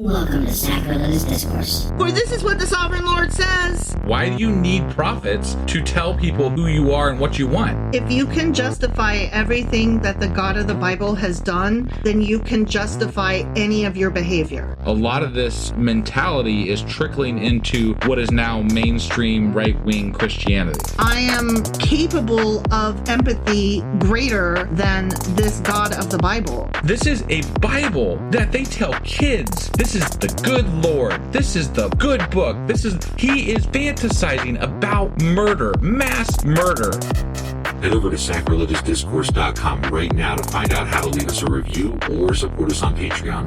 Welcome to Sacrilegious Discourse. For this is what the Sovereign Lord says. Why do you need prophets to tell people who you are and what you want? If you can justify everything that the God of the Bible has done, then you can justify any of your behavior. A lot of this mentality is trickling into what is now mainstream right-wing Christianity. I am capable of empathy greater than this God of the Bible. This is a Bible that they tell kids. This is the good Lord. This is the good book. He is fantasizing about murder, mass murder. Head over to sacrilegiousdiscourse.com right now to find out how to leave us a review or support us on Patreon.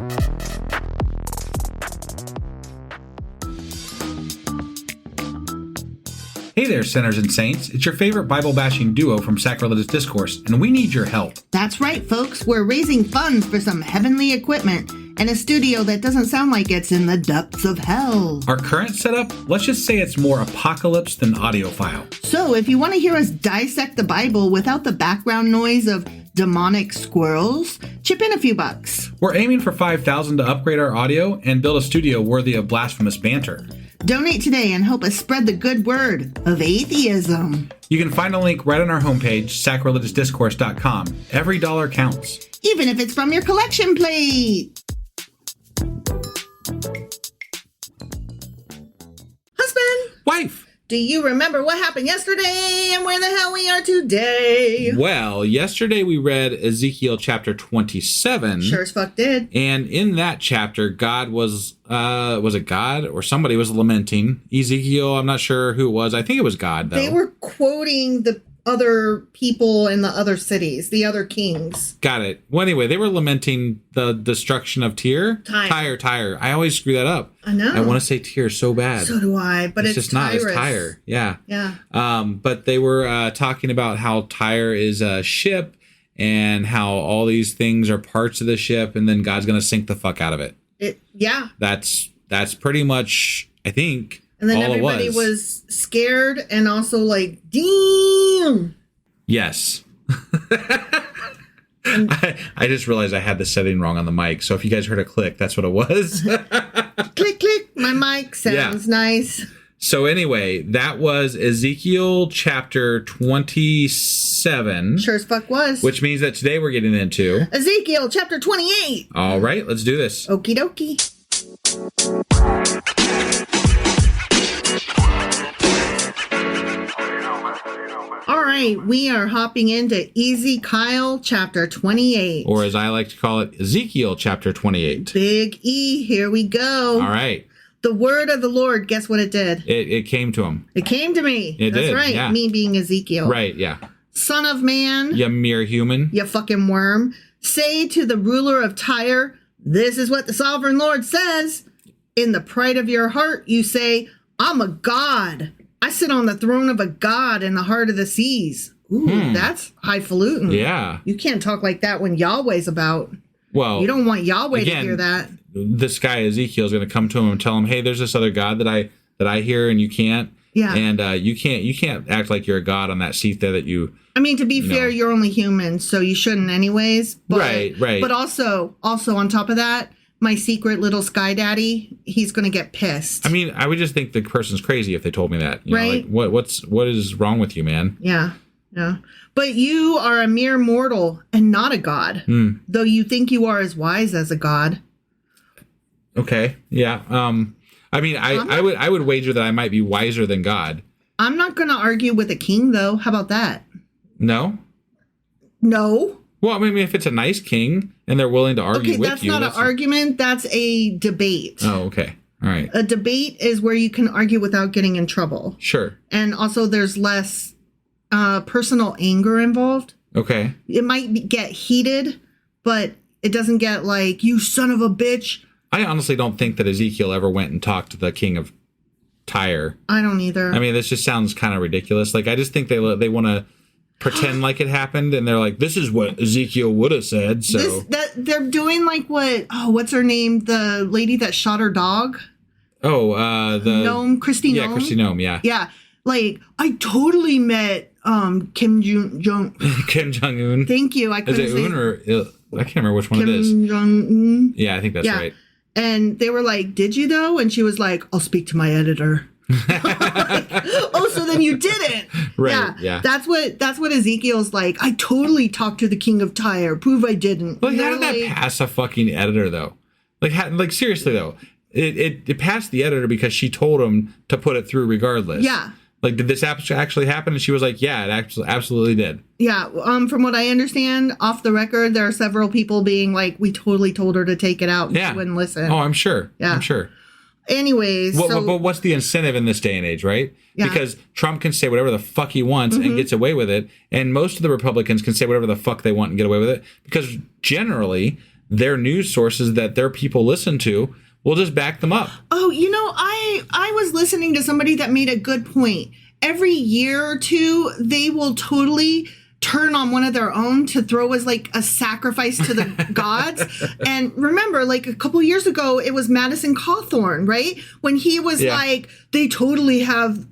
Hey there, sinners and saints. It's your favorite Bible-bashing duo from Sacrilegious Discourse, and we need your help. That's right, folks. We're raising funds for some heavenly equipment and a studio that doesn't sound like it's in the depths of hell. Our current setup, let's just say it's more apocalypse than audiophile. So if you want to hear us dissect the Bible without the background noise of demonic squirrels, chip in a few bucks. We're aiming for $5,000 to upgrade our audio and build a studio worthy of blasphemous banter. Donate today and help us spread the good word of atheism. You can find a link right on our homepage, sacrilegiousdiscourse.com. Every dollar counts. Even if it's from your collection plate. Husband! Wife! Do you remember what happened yesterday and where the hell we are today? Well, yesterday we read Ezekiel Chapter 27. Sure as fuck did. And in that chapter, God was it God or somebody was lamenting? Ezekiel, I'm not sure who it was. I think it was God, though. They were quoting the other people in the other cities, the other kings. Got it. Well, anyway, they were lamenting the destruction of Tyre. Tyre. I always screw that up. I know. I want to say Tyre so bad. So do I, but it's just not. It's Tyre. Yeah. Yeah. But they were talking about how Tyre is a ship and how all these things are parts of the ship, and then God's going to sink the fuck out of it. Yeah. That's pretty much, I think. And then all everybody was scared and also like, damn. Yes. I just realized I had the setting wrong on the mic. So if you guys heard a click, that's what it was. Click, click. My mic sounds nice. So anyway, that was Ezekiel Chapter 27. Sure as fuck was. Which means that today we're getting into Ezekiel Chapter 28. All right, let's do this. Okie dokie. All right, we are hopping into Ezekiel Chapter 28. Or as I like to call it, Ezekiel Chapter 28. Big E, here we go. All right. The word of the Lord, guess what it did? It came to him. It came to me. It That's did, right, yeah. me being Ezekiel. Right, yeah. Son of man. You mere human. You fucking worm. Say to the ruler of Tyre, this is what the sovereign Lord says. In the pride of your heart, you say, I'm a god. I sit on the throne of a god in the heart of the seas. Ooh, that's highfalutin. Yeah. You can't talk like that when Yahweh's about. Well, you don't want Yahweh again, to hear that. This guy Ezekiel is going to come to him and tell him, "Hey, there's this other god that I hear, and you can't. Yeah. And you can't act like you're a god on that seat there that you." I mean, to be fair, you're only human, so you shouldn't anyways. But, right. But also on top of that, my secret little sky daddy, he's going to get pissed. I mean, I would just think the person's crazy if they told me that. You right? know, like, what is wrong with you, man? Yeah. But you are a mere mortal and not a god, though you think you are as wise as a god. Okay. Yeah. I mean, I would wager that I might be wiser than God. I'm not going to argue with a king, though. How about that? No. Well, I mean, if it's a nice king and they're willing to argue with that's you. Not an argument. That's a debate. Oh, okay. All right. A debate is where you can argue without getting in trouble. Sure. And also there's less personal anger involved. Okay. It might get heated, but it doesn't get like, you son of a bitch. I honestly don't think that Ezekiel ever went and talked to the king of Tyre. I don't either. I mean, this just sounds kind of ridiculous. Like, I just think they want to pretend like it happened, and they're like, this is what Ezekiel would have said. So they're doing like what's her name? The lady that shot her dog. Oh, the Gnome, Christy Gnome. Yeah, Christy Gnome. Yeah. Yeah, like I totally met Kim Jong Kim Jong Un. Thank you. I couldn't Is it say Un or I can't remember which one Kim it is. Jong Un. Yeah, I think that's right. And they were like, did you though? And she was like, I'll speak to my editor. Like, oh, so then you didn't. Right. Yeah. That's what Ezekiel's like. I totally talked to the king of Tyre. Prove I didn't. Like, how did that pass a fucking editor though? Like seriously though, it passed the editor because she told him to put it through regardless. Yeah. Like, did this actually happen? And she was like, yeah, it absolutely did. Yeah. From what I understand, off the record, there are several people being like, we totally told her to take it out and she wouldn't listen. Oh, I'm sure. Yeah. I'm sure. Anyways. But what's the incentive in this day and age, right? Yeah. Because Trump can say whatever the fuck he wants and gets away with it. And most of the Republicans can say whatever the fuck they want and get away with it. Because generally, their news sources that their people listen to will just back them up. Oh, I was listening to somebody that made a good point. Every year or two, they will totally turn on one of their own to throw as like a sacrifice to the gods. And remember, like a couple years ago, it was Madison Cawthorn, right? When he was like, they totally have,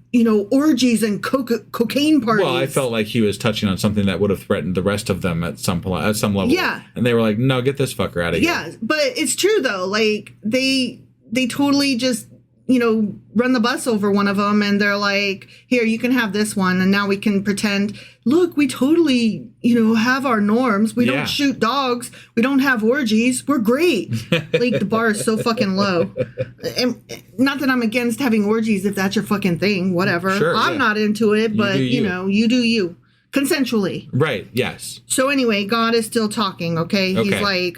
orgies and cocaine parties. Well, I felt like he was touching on something that would have threatened the rest of them at some level. Yeah. And they were like, no, get this fucker out of here. Yeah, but it's true though. Like they totally just, run the bus over one of them and they're like, here, you can have this one. And now we can pretend, look, we totally, have our norms. We don't shoot dogs. We don't have orgies. We're great. Like the bar is so fucking low. And not that I'm against having orgies if that's your fucking thing, whatever. Sure, I'm not into it, but you do you. Consensually. Right, yes. So anyway, God is still talking, okay? He's like,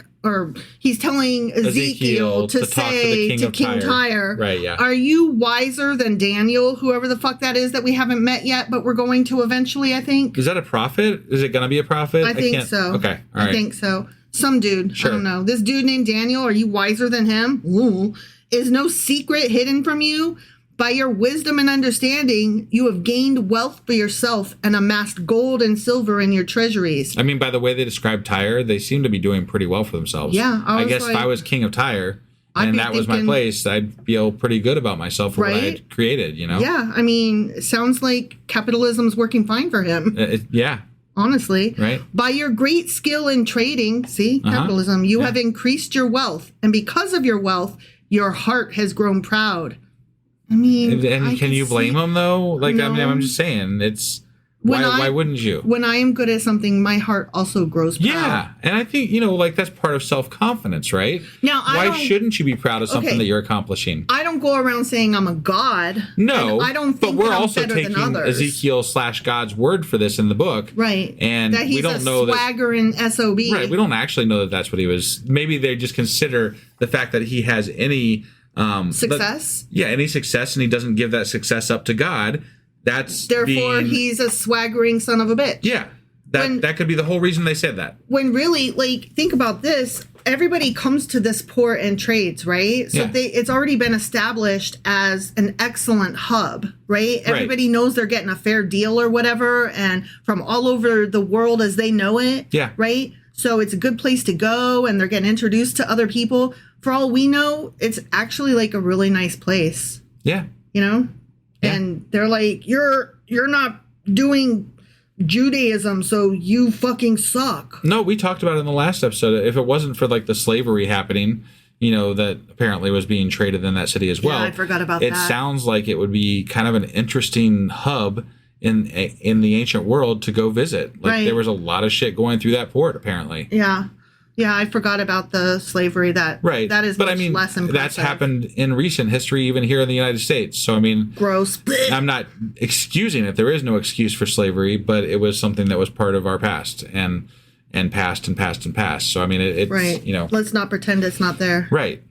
he's telling Ezekiel to say to King Tyre, right, yeah. Are you wiser than Daniel, whoever the fuck that is that we haven't met yet, but we're going to eventually, I think? Is that a prophet? Is it going to be a prophet? I think so. Okay, all right. I think so. Some dude. Sure. I don't know. This dude named Daniel, are you wiser than him? Ooh. Is no secret hidden from you? By your wisdom and understanding, you have gained wealth for yourself and amassed gold and silver in your treasuries. I mean, by the way they described Tyre, they seem to be doing pretty well for themselves. Yeah. I guess if I was king of Tyre and that was my place, I'd feel pretty good about myself for what I had created, Yeah. I mean, it sounds like capitalism's working fine for him. Yeah. Honestly. Right. By your great skill in trading, capitalism, you have increased your wealth. And because of your wealth, your heart has grown proud. I mean, and can you blame them though? Like, no. I mean, I'm just saying, it's why wouldn't you? When I am good at something, my heart also grows proud. Yeah, and I think that's part of self-confidence, right? Now, why shouldn't you be proud of something that you're accomplishing? I don't go around saying I'm a god. No, I don't think but we're I'm also better taking than others. Ezekiel/God's word for this in the book, right? And that we don't know swaggering SOB. Right, we don't actually know that that's what he was. Maybe they just consider the fact that he has any. Success? Any success, and he doesn't give that success up to God. Therefore, he's a swaggering son of a bitch. Yeah. That could be the whole reason they said that. When really, think about this. Everybody comes to this port and trades, right? So it's already been established as an excellent hub, right? Everybody knows they're getting a fair deal or whatever, and from all over the world as they know it. Yeah. Right? So it's a good place to go, and they're getting introduced to other people. For all we know, it's actually like a really nice place. Yeah. Yeah. And they're like, you're not doing Judaism, so you fucking suck. No, we talked about it in the last episode. If it wasn't for like the slavery happening, that apparently was being traded in that city as well. Yeah, I forgot about that. It sounds like it would be kind of an interesting hub in the ancient world to go visit. Like there was a lot of shit going through that port, apparently. Yeah. Yeah, I forgot about the slavery that is much less impressive. That's happened in recent history, even here in the United States. So, I mean... Gross. I'm not excusing it. There is no excuse for slavery, but it was something that was part of our past and past. So, I mean, it's, Let's not pretend it's not there. Right.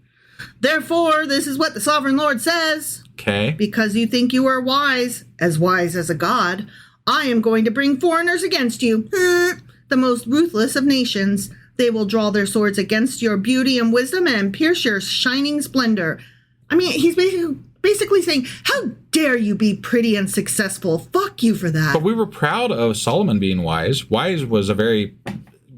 Therefore, this is what the sovereign Lord says. Okay. Because you think you are wise as a god, I am going to bring foreigners against you. The most ruthless of nations. They will draw their swords against your beauty and wisdom and pierce your shining splendor. I mean, he's basically saying, how dare you be pretty and successful? Fuck you for that. But we were proud of Solomon being wise. Wise was a very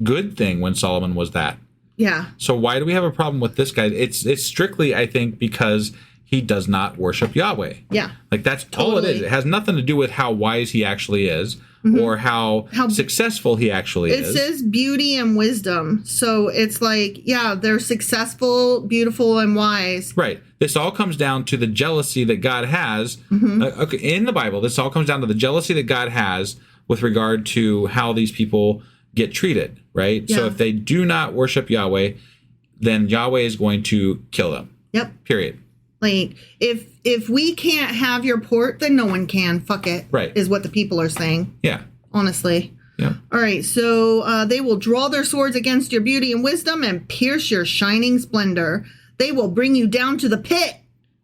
good thing when Solomon was that. Yeah. So why do we have a problem with this guy? It's strictly, I think, because he does not worship Yahweh. Yeah. Like, that's all it is. It has nothing to do with how wise he actually is. or how successful he actually is. It says beauty and wisdom. So it's like, yeah, they're successful, beautiful, and wise. Right. This all comes down to the jealousy that God has. In the Bible, this all comes down to the jealousy that God has with regard to how these people get treated, right? Yeah. So if they do not worship Yahweh, then Yahweh is going to kill them. Yep. Period. Like, if we can't have your port, then no one can. Fuck it. Right. Is what the people are saying. Yeah. Honestly. Yeah. All right. So they will draw their swords against your beauty and wisdom and pierce your shining splendor. They will bring you down to the pit,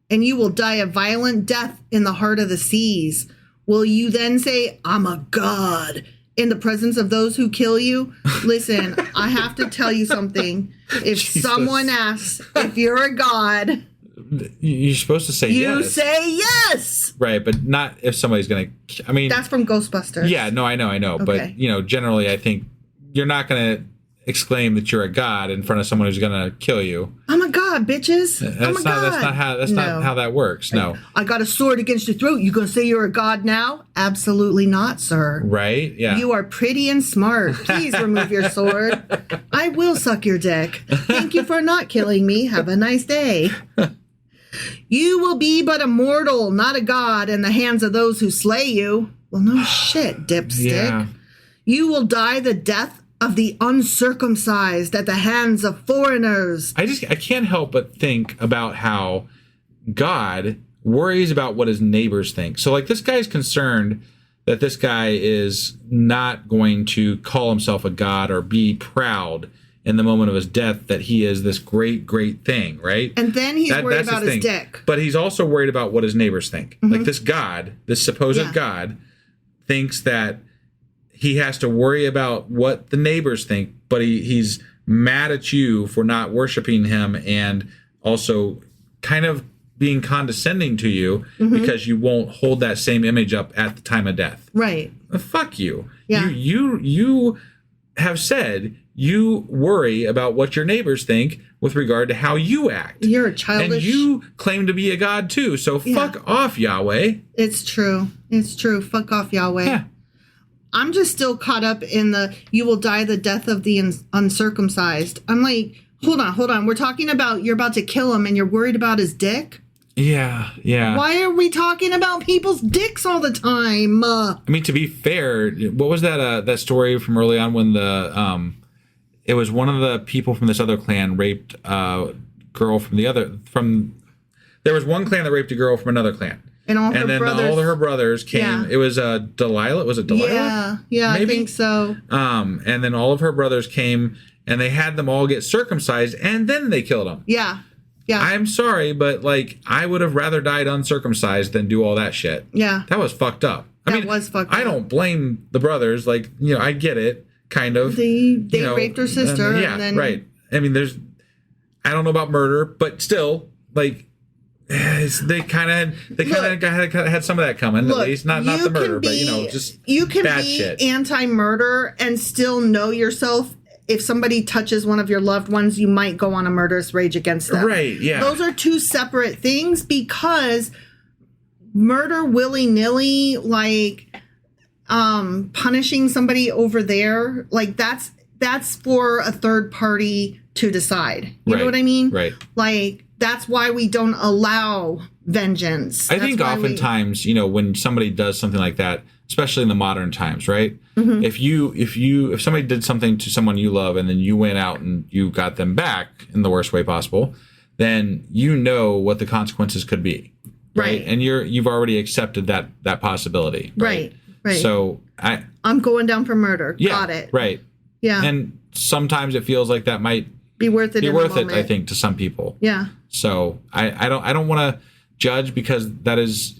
and you will die a violent death in the heart of the seas. Will you then say, I'm a god, in the presence of those who kill you? Listen, I have to tell you something. If someone asks if you're a god, you're supposed to say yes. You say yes. Right, but not if somebody's going to... I mean... That's from Ghostbusters. Yeah, no, I know. Okay. But, generally, I think you're not going to exclaim that you're a god in front of someone who's going to kill you. I'm a god, bitches. I'm a god. That's not how that works. No. I got a sword against your throat. You going to say you're a god now? Absolutely not, sir. Right? Yeah. You are pretty and smart. Please remove your sword. I will suck your dick. Thank you for not killing me. Have a nice day. You will be but a mortal, not a god, in the hands of those who slay you. Well, no shit, dipstick. Yeah. You will die the death of the uncircumcised at the hands of foreigners. I can't help but think about how God worries about what his neighbors think. So, like, this guy's concerned that this guy is not going to call himself a god or be proud in the moment of his death that he is this great, great thing, right? And then he's worried about his dick. But he's also worried about what his neighbors think. Like, this God, this supposed God, thinks that he has to worry about what the neighbors think, but he's mad at you for not worshiping him and also kind of being condescending to you because you won't hold that same image up at the time of death. Right. Fuck you. Yeah. You have said you worry about what your neighbors think with regard to how you act. You're a childish... And you claim to be a god too, so fuck off, Yahweh. It's true. It's true. Fuck off, Yahweh. Yeah. I'm just still caught up in the you will die the death of the uncircumcised. I'm like, hold on. We're talking about you're about to kill him and you're worried about his dick? Yeah. Why are we talking about people's dicks all the time? I mean, to be fair, what was that story from early on when it was one of the people from this other clan raped a girl from the other... There was one clan that raped a girl from another clan. And all of her brothers came. Yeah. It was Delilah. Was it Delilah? Yeah, maybe? I think so. And then all of her brothers came, and they had them all get circumcised, and then they killed them. Yeah. I'm sorry, but like I would have rather died uncircumcised than do all that shit. Yeah. That was fucked up. That was fucked up. I don't blame the brothers. Like, I get it, kind of. They raped her sister. And then, right. I mean, I don't know about murder, but still, like. They kind of had some of that coming, at least not the murder, but just you can bad be shit. Anti-murder and still know yourself. If somebody touches one of your loved ones, you might go on a murderous rage against them. Right? Yeah. Those are two separate things because murder willy-nilly, like punishing somebody over there, like that's for a third party to decide. You know what I mean? Right. Like. That's why we don't allow vengeance. I think oftentimes, when somebody does something like that, especially in the modern times, right? Mm-hmm. If somebody did something to someone you love and then you went out and you got them back in the worst way possible, then you know what the consequences could be, right? And you've already accepted that possibility, right? So I'm going down for murder. Yeah, got it. Right. Yeah. And sometimes it feels like that might be worth it. I think, to some people. Yeah. So I don't want to judge because that is,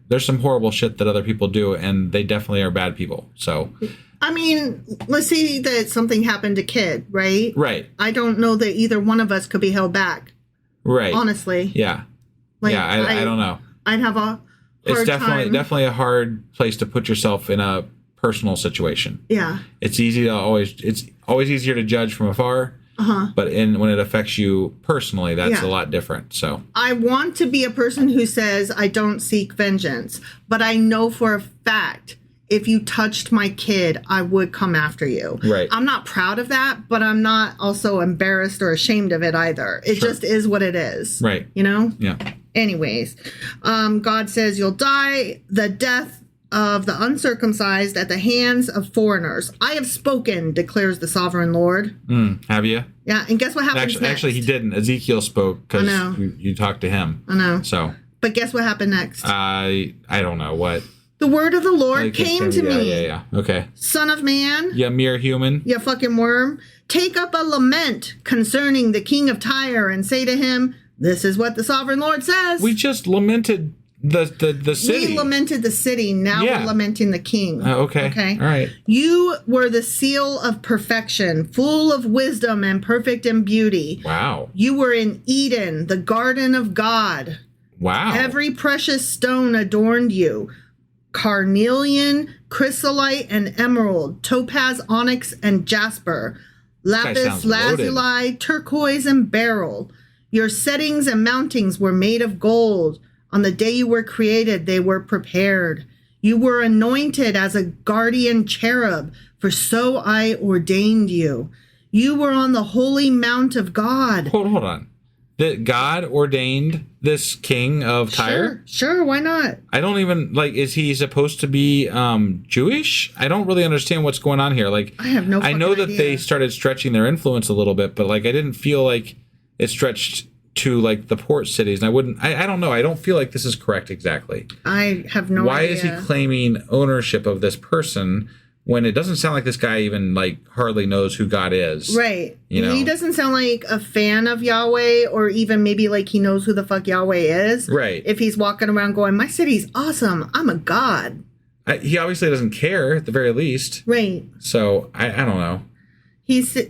there's some horrible shit that other people do and they definitely are bad people. So, I mean, let's say that something happened to Kid, right? Right. I don't know that either one of us could be held back. Right. Honestly. Yeah. I don't know. I'd have a hard It's time. definitely a hard place to put yourself in a personal situation. Yeah. It's always easier to judge from afar. But when it affects you personally, that's a lot different. So I want to be a person who says I don't seek vengeance, but I know for a fact if you touched my kid, I would come after you. Right. I'm not proud of that, but I'm not also embarrassed or ashamed of it either. It just is what it is. Right. You know? Yeah. Anyways, God says you'll die the death of the uncircumcised at the hands of foreigners. I have spoken, declares the sovereign Lord. Have you? Yeah, and guess what happens next? Actually, he didn't. Ezekiel spoke because you talked to him. I know. So. But guess what happened next? I don't know what. The word of the Lord came to me. Yeah. Okay. Son of man. Yeah, mere human. You fucking worm. Take up a lament concerning the king of Tyre and say to him, this is what the sovereign Lord says. We just lamented the city. We lamented the city. Now we're lamenting the king. Okay. All right. You were the seal of perfection, full of wisdom and perfect in beauty. Wow. You were in Eden, the garden of God. Wow. Every precious stone adorned you. Carnelian, chrysolite, and emerald, topaz, onyx, and jasper, lapis lazuli, turquoise, and beryl. Your settings and mountings were made of gold. On the day you were created, they were prepared. You were anointed as a guardian cherub, for so I ordained you. You were on the holy mount of God. Hold on. That God ordained this king of Tyre? Sure, why not? I don't even, is he supposed to be Jewish? I don't really understand what's going on here. I have no I know that idea. they started stretching their influence a little bit, but I didn't feel like it stretched to the port cities. And I don't know. I don't feel like this is correct exactly. I have no idea. Why is he claiming ownership of this person when it doesn't sound like this guy even hardly knows who God is? Right. You know? He doesn't sound like a fan of Yahweh, or even maybe he knows who the fuck Yahweh is. Right. If he's walking around going, my city's awesome, I'm a god. He obviously doesn't care at the very least. Right. So I don't know.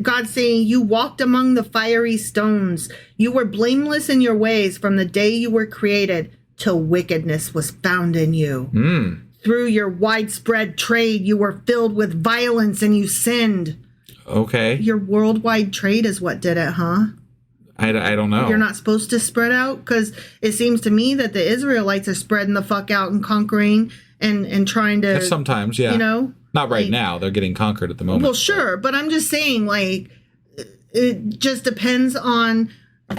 God's saying, you walked among the fiery stones. You were blameless in your ways from the day you were created till wickedness was found in you. Through your widespread trade, you were filled with violence and you sinned. Okay. Your worldwide trade is what did it, huh? I don't know. You're not supposed to spread out? Because it seems to me that the Israelites are spreading the fuck out and conquering and trying to... Sometimes, yeah. You know? Not right now. They're getting conquered at the moment. Well, sure. But I'm just saying, it just depends on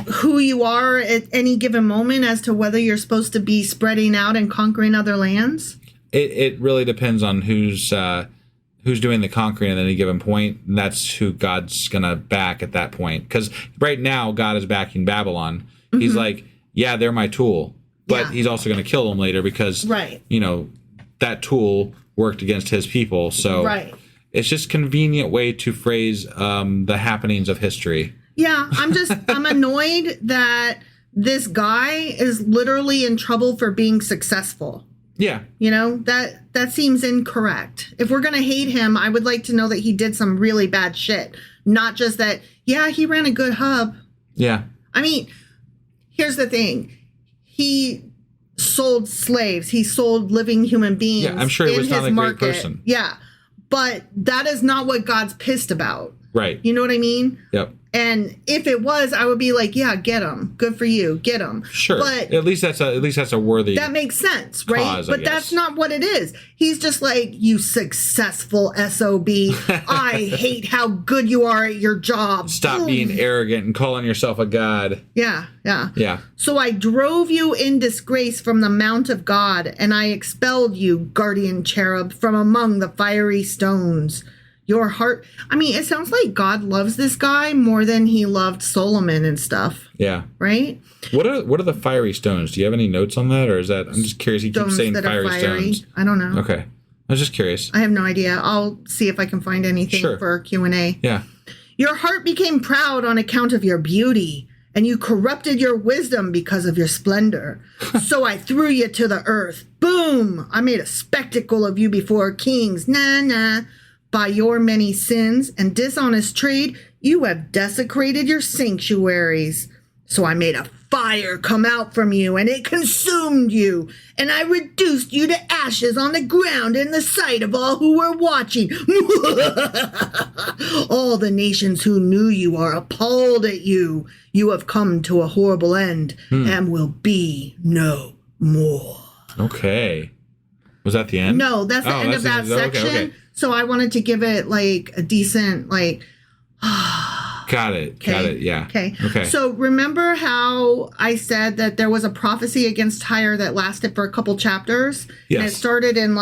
who you are at any given moment as to whether you're supposed to be spreading out and conquering other lands. It really depends on who's doing the conquering at any given point, and that's who God's gonna back at that point. Because right now, God is backing Babylon. Mm-hmm. He's like, yeah, they're my tool, but he's also gonna kill them later because, that tool worked against his people. So it's just a convenient way to phrase the happenings of history. Yeah, I'm annoyed that this guy is literally in trouble for being successful. Yeah. That seems incorrect. If we're going to hate him, I would like to know that he did some really bad shit. Not just that, he ran a good hub. Yeah. I mean, here's the thing. He sold slaves. He sold living human beings. Yeah, I'm sure he was not a great person. Yeah. But that is not what God's pissed about. Right. You know what I mean? Yep. And if it was, I would be like, yeah, get him. Good for you. Get him. Sure. But at least that's a worthy. That makes sense, right? Cause, but that's not what it is. He's just like, you successful SOB. I hate how good you are at your job. Stop being arrogant and calling yourself a god. Yeah. Yeah. So I drove you in disgrace from the mount of God, and I expelled you, guardian cherub, from among the fiery stones. Your heart... I mean, it sounds like God loves this guy more than he loved Solomon and stuff. Yeah. Right? What are the fiery stones? Do you have any notes on that? Or is that... I'm just curious. He keeps saying fiery stones. I don't know. Okay. I was just curious. I have no idea. I'll see if I can find anything for Q&A. Yeah. Your heart became proud on account of your beauty, and you corrupted your wisdom because of your splendor. So I threw you to the earth. Boom! I made a spectacle of you before kings. Nah. By your many sins and dishonest trade, you have desecrated your sanctuaries. So I made a fire come out from you, and it consumed you. And I reduced you to ashes on the ground in the sight of all who were watching. All the nations who knew you are appalled at you. You have come to a horrible end and will be no more. Okay. Was that the end? No, that's the end of that section. Okay. So I wanted to give it like a decent Got it. Yeah. Okay. So remember how I said that there was a prophecy against Tyre that lasted for a couple chapters? Yes. And it started in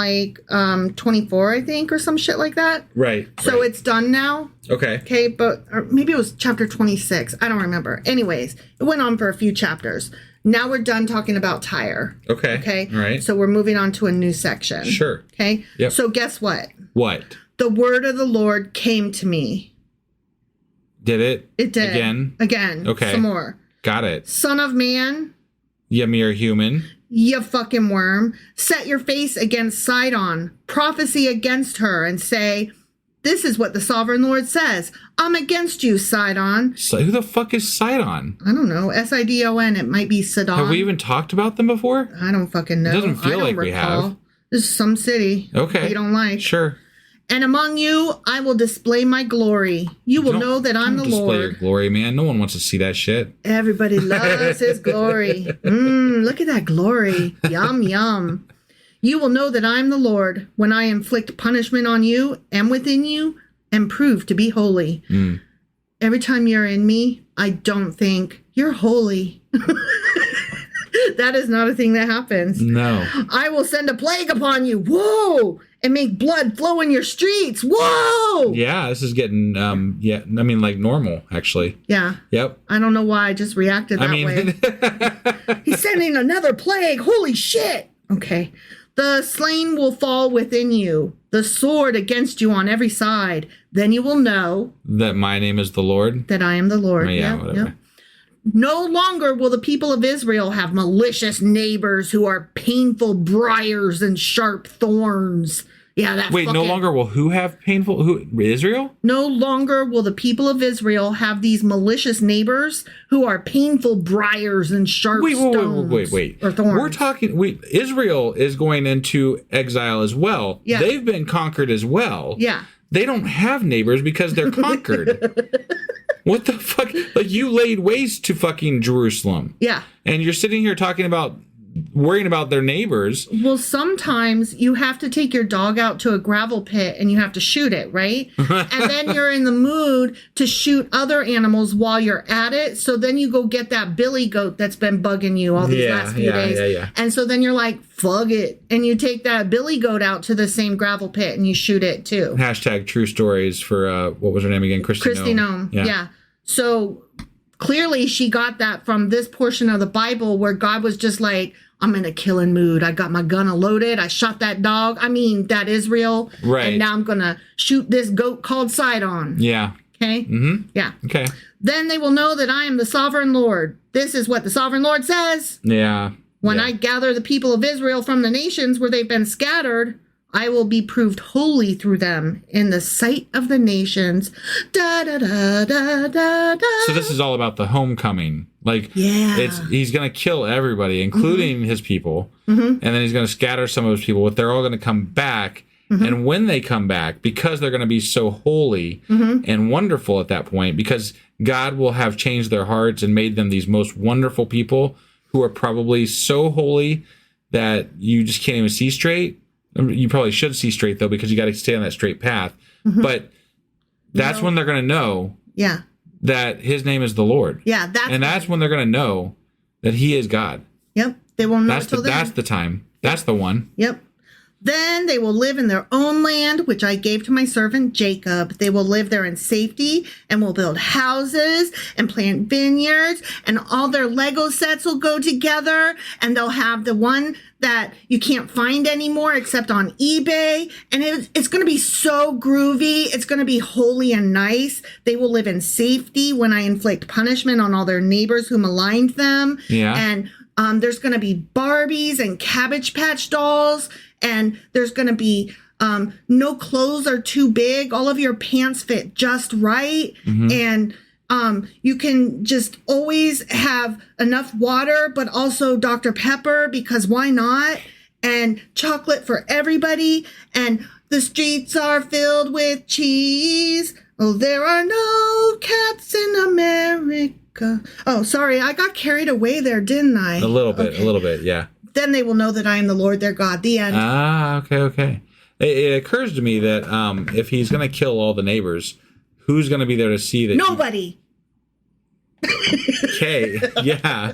24, I think, or some shit like that. Right. So it's done now. Okay. Okay, but or maybe it was chapter 26. I don't remember. Anyways, it went on for a few chapters. Now we're done talking about Tyre. Okay. Okay. All right. So we're moving on to a new section. Sure. Okay. Yep. So guess what? What? The word of the Lord came to me. Did it? It did. Again? Okay. Some more. Got it. Son of man. You mere human. You fucking worm. Set your face against Sidon. Prophecy against her and say, this is what the sovereign Lord says. I'm against you, Sidon. So who the fuck is Sidon? I don't know. Sidon. It might be Sidon. Have we even talked about them before? I don't fucking know. It doesn't feel like we have. This is some city. Okay. We don't like. Sure. And among you, I will display my glory. You will know that I'm the display Lord. Your glory, man. No one wants to see that shit. Everybody loves his glory. Look at that glory. Yum, yum. You will know that I'm the Lord when I inflict punishment on you and within you and prove to be holy. Every time you're in me, I don't think you're holy. That is not a thing that happens. No. I will send a plague upon you. Whoa! And make blood flow in your streets. Whoa! Yeah, this is getting, like normal, actually. Yeah. Yep. I don't know why I just reacted that way. He's sending another plague. Holy shit. Okay. The slain will fall within you, the sword against you on every side. Then you will know that my name is the Lord. That I am the Lord. Yeah, whatever. Yep. No longer will the people of Israel have malicious neighbors who are painful briars and sharp thorns. Yeah, that's Wait, no longer will who have painful? Who? Israel? No longer will the people of Israel have these malicious neighbors who are painful briars and sharp stones. Wait. Or thorns. We're talking, Israel is going into exile as well. Yeah. They've been conquered as well. Yeah. They don't have neighbors because they're conquered. What the fuck? Like, you laid waste to fucking Jerusalem. Yeah. And you're sitting here talking about worrying about their neighbors. Well, sometimes you have to take your dog out to a gravel pit and you have to shoot it, right? And then you're in the mood to shoot other animals while you're at it. So then you go get that billy goat that's been bugging you all these last few days. Yeah. And so then you're like, fuck it. And you take that billy goat out to the same gravel pit and you shoot it too. Hashtag true stories for, what was her name again? Christy Nome. Yeah. So clearly she got that from this portion of the Bible where God was just like, I'm in a killing mood. I got my gun loaded. I shot that dog. I mean, that Israel. Right. And now I'm going to shoot this goat called Sidon. Yeah. Okay? Mm-hmm. Yeah. Okay. Then they will know that I am the sovereign Lord. This is what the sovereign Lord says. Yeah. When I gather the people of Israel from the nations where they've been scattered, I will be proved holy through them in the sight of the nations. Da da da da da da. So this is all about the homecoming. Like, he's going to kill everybody, including his people, and then he's going to scatter some of his people, but they're all going to come back. And when they come back, because they're going to be so holy and wonderful at that point, because God will have changed their hearts and made them these most wonderful people who are probably so holy that you just can't even see straight. You probably should see straight, though, because you got to stay on that straight path. But that's when they're going to know that his name is the Lord. Yeah, that's when they're going to know that he is God. Yep. They won't know until then. That's the time. That's the one. Yep. Then they will live in their own land, which I gave to my servant Jacob. They will live there in safety and will build houses and plant vineyards, and all their Lego sets will go together, and they'll have the one that you can't find anymore except on eBay. And it's going to be so groovy. It's going to be holy and nice. They will live in safety when I inflict punishment on all their neighbors who maligned them. Yeah. And there's going to be Barbies and Cabbage Patch dolls. And there's going to be no clothes are too big. All of your pants fit just right. And you can just always have enough water, but also Dr. Pepper, because why not? And chocolate for everybody. And the streets are filled with cheese. Oh, there are no cats in America. Oh, sorry. I got carried away there, didn't I? A little bit, yeah. Then they will know that I am the Lord their God. The end. Okay. It occurs to me that if he's going to kill all the neighbors, who's going to be there to see that? Nobody. Okay. Yeah.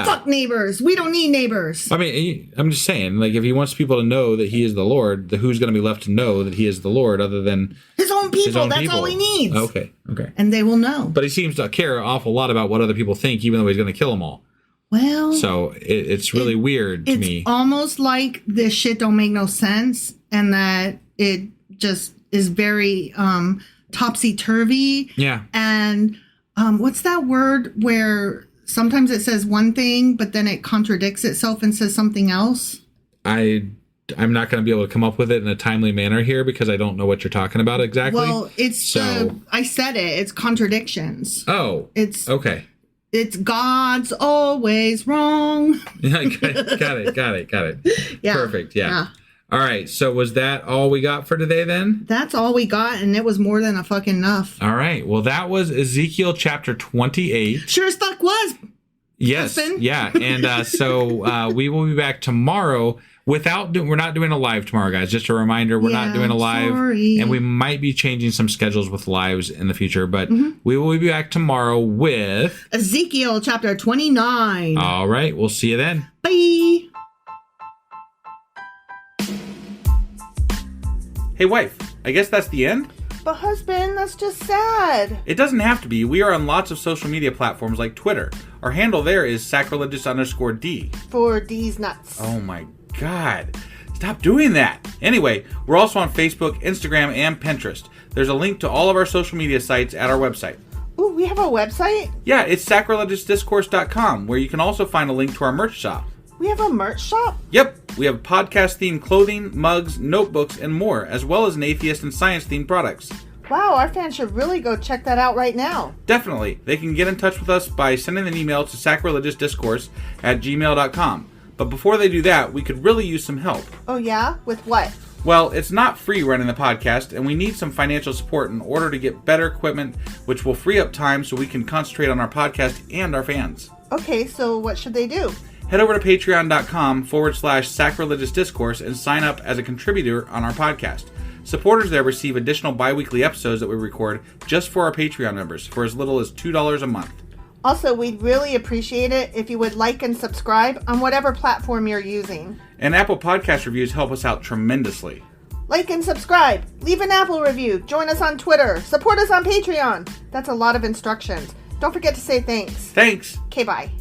Fuck neighbors. We don't need neighbors. I mean, I'm just saying, like, if he wants people to know that he is the Lord, who's going to be left to know that he is the Lord other than his own people? That's all he needs. Okay. And they will know. But he seems to care an awful lot about what other people think, even though he's going to kill them all. Well, so it's really weird to me. It's almost like this shit don't make no sense, and that it just is very topsy-turvy. Yeah. And what's that word where sometimes it says one thing, but then it contradicts itself and says something else? I'm not going to be able to come up with it in a timely manner here because I don't know what you're talking about exactly. Well, I said it. It's contradictions. Oh. It's okay. It's God's always wrong. Yeah, got it. Yeah. Perfect. Yeah. All right. So was that all we got for today then? That's all we got, and it was more than a fucking enough. All right. Well, that was Ezekiel chapter 28. Sure as fuck was. Yes. Husband. Yeah. And so we will be back tomorrow. We're not doing a live tomorrow, guys. Just a reminder, we're not doing a live. Sorry. And we might be changing some schedules with lives in the future, but we will be back tomorrow with Ezekiel chapter 29. All right. We'll see you then. Bye. Hey, wife, I guess that's the end? But husband, that's just sad. It doesn't have to be. We are on lots of social media platforms like Twitter. Our handle there is sacrilegious_D. For D's nuts. Oh my God. Stop doing that. Anyway, we're also on Facebook, Instagram, and Pinterest. There's a link to all of our social media sites at our website. Ooh, we have a website? Yeah, it's sacrilegiousdiscourse.com, where you can also find a link to our merch shop. We have a merch shop? Yep, we have podcast-themed clothing, mugs, notebooks, and more, as well as an atheist and science-themed products. Wow, our fans should really go check that out right now. Definitely. They can get in touch with us by sending an email to sacrilegiousdiscourse@gmail.com. But before they do that, we could really use some help. Oh yeah? With what? Well, it's not free running the podcast, and we need some financial support in order to get better equipment, which will free up time so we can concentrate on our podcast and our fans. Okay, so what should they do? Head over to patreon.com/sacrilegiousdiscourse and sign up as a contributor on our podcast. Supporters there receive additional bi-weekly episodes that we record just for our Patreon members for as little as $2 a month. Also, we'd really appreciate it if you would like and subscribe on whatever platform you're using. And Apple Podcast reviews help us out tremendously. Like and subscribe. Leave an Apple review. Join us on Twitter. Support us on Patreon. That's a lot of instructions. Don't forget to say thanks. Thanks. Okay, bye.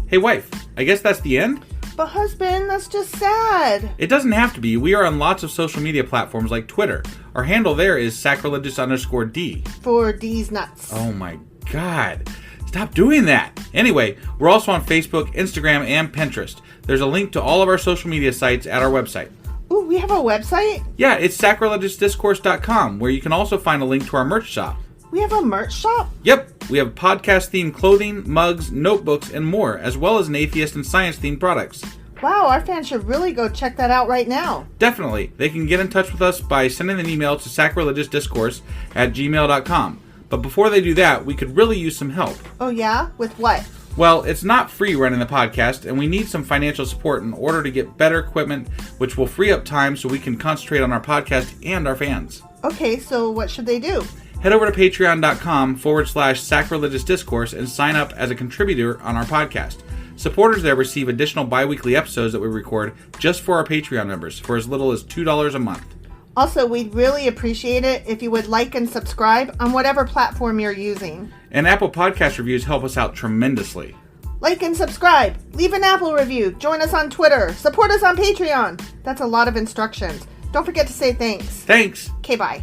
Hey, wife, I guess that's the end? But husband, that's just sad. It doesn't have to be. We are on lots of social media platforms like Twitter. Our handle there is sacrilegious_D. For D's nuts. Oh my God. Stop doing that. Anyway, we're also on Facebook, Instagram, and Pinterest. There's a link to all of our social media sites at our website. Ooh, we have a website? Yeah, it's sacrilegiousdiscourse.com, where you can also find a link to our merch shop. We have a merch shop? Yep, we have podcast-themed clothing, mugs, notebooks, and more, as well as an atheist and science-themed products. Wow, our fans should really go check that out right now. Definitely. They can get in touch with us by sending an email to sacrilegiousdiscourse@gmail.com. But before they do that, we could really use some help. Oh yeah? With what? Well, it's not free running the podcast, and we need some financial support in order to get better equipment, which will free up time so we can concentrate on our podcast and our fans. Okay, so what should they do? Head over to patreon.com/sacrilegiousdiscourse and sign up as a contributor on our podcast. Supporters there receive additional bi-weekly episodes that we record just for our Patreon members for as little as $2 a month. Also, we'd really appreciate it if you would like and subscribe on whatever platform you're using. And Apple Podcast reviews help us out tremendously. Like and subscribe. Leave an Apple review. Join us on Twitter. Support us on Patreon. That's a lot of instructions. Don't forget to say thanks. Thanks. Okay, bye.